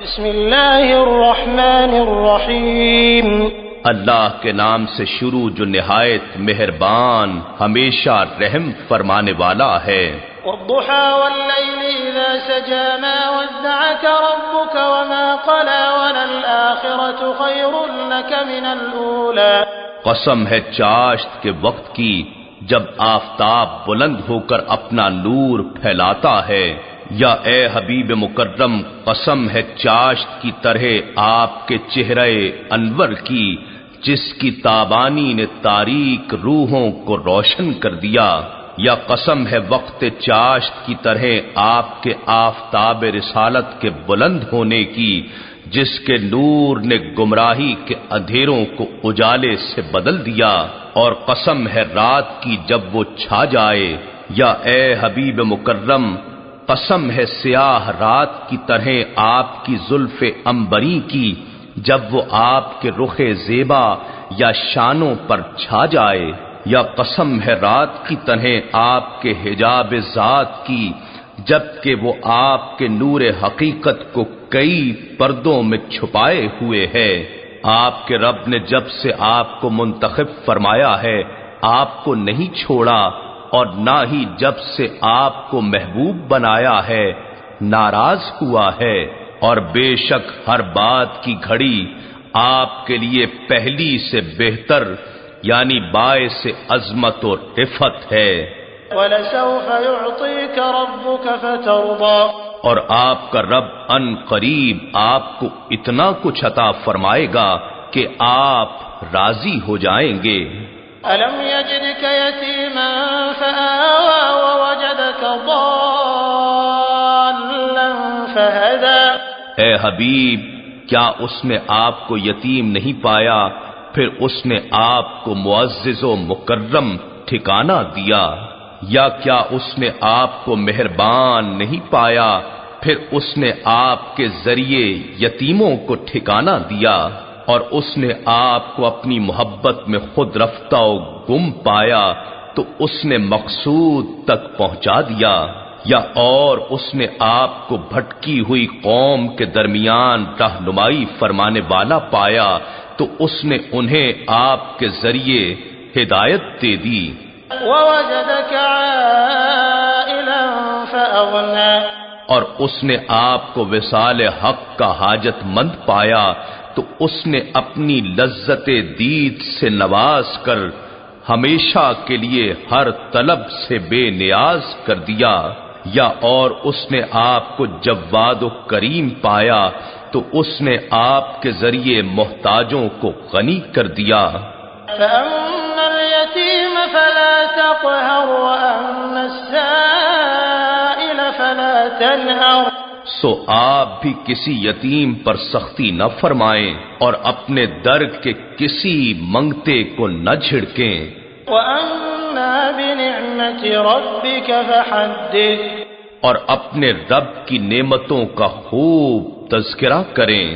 بسم اللہ الرحمن الرحیم، اللہ کے نام سے شروع جو نہایت مہربان ہمیشہ رحم فرمانے والا ہے۔ والضحى واللیل اذا سجى ما ودعك ربك وما قلى وللآخرة خیر لك من الأولى۔ قسم ہے چاشت کے وقت کی جب آفتاب بلند ہو کر اپنا نور پھیلاتا ہے، یا اے حبیب مکرم قسم ہے چاشت کی طرح آپ کے چہرے انور کی جس کی تابانی نے تاریک روحوں کو روشن کر دیا، یا قسم ہے وقت چاشت کی طرح آپ کے آفتاب رسالت کے بلند ہونے کی جس کے نور نے گمراہی کے اندھیروں کو اجالے سے بدل دیا، اور قسم ہے رات کی جب وہ چھا جائے، یا اے حبیب مکرم قسم ہے سیاہ رات کی طرح آپ کی زلف عنبری کی جب وہ آپ کے رخ زیبا یا شانوں پر چھا جائے، یا قسم ہے رات کی طرح آپ کے حجاب ذات کی جب کہ وہ آپ کے نور حقیقت کو کئی پردوں میں چھپائے ہوئے ہے۔ آپ کے رب نے جب سے آپ کو منتخب فرمایا ہے آپ کو نہیں چھوڑا، اور نہ ہی جب سے آپ کو محبوب بنایا ہے ناراض ہوا ہے، اور بے شک ہر بات کی گھڑی آپ کے لیے پہلی سے بہتر یعنی باعث عظمت و عفت ہے۔ وَلَسَوْفَ يُعْطِيكَ رَبُّكَ فَتَرْضَىٰ، اور آپ کا رب ان قریب آپ کو اتنا کچھ عطا فرمائے گا کہ آپ راضی ہو جائیں گے۔ أَلَمْ يَجِدْكَ يَتِيمًا فَآوَىٰ وَوَجَدَكَ ضَالًّا فَهَدَىٰ۔ اے حبیب کیا اس نے آپ کو یتیم نہیں پایا پھر اس نے آپ کو معزز و مکرم ٹھکانہ دیا، یا کیا اس نے آپ کو مہربان نہیں پایا پھر اس نے آپ کے ذریعے یتیموں کو ٹھکانہ دیا، اور اس نے آپ کو اپنی محبت میں خود رفتہ و گم پایا تو اس نے مقصود تک پہنچا دیا، یا اور اس نے آپ کو بھٹکی ہوئی قوم کے درمیان رہنمائی فرمانے والا پایا تو اس نے انہیں آپ کے ذریعے ہدایت دے دی۔ وَوَجَدَكَ عَائِلًا فَأَغْنَىٰ، اور اس نے آپ کو وصال حق کا حاجت مند پایا تو اس نے اپنی لذت دید سے نواز کر ہمیشہ کے لیے ہر طلب سے بے نیاز کر دیا، یا اور اس نے آپ کو جواد و کریم پایا تو اس نے آپ کے ذریعے محتاجوں کو غنی کر دیا۔ فَأَمَّا الْيَتِيمَ فَلَا تَقْهَرْ وَأَمَّا السَّائِلَ فَلَا تَنْهَرْ، سو آپ بھی کسی یتیم پر سختی نہ فرمائیں اور اپنے در کے کسی منگتے کو نہ جھڑکیں۔ وَأَمَّا بِنِعْمَةِ رَبِّكَ فَحَدِّثْ، اور اپنے رب کی نعمتوں کا خوب تذکرہ کریں۔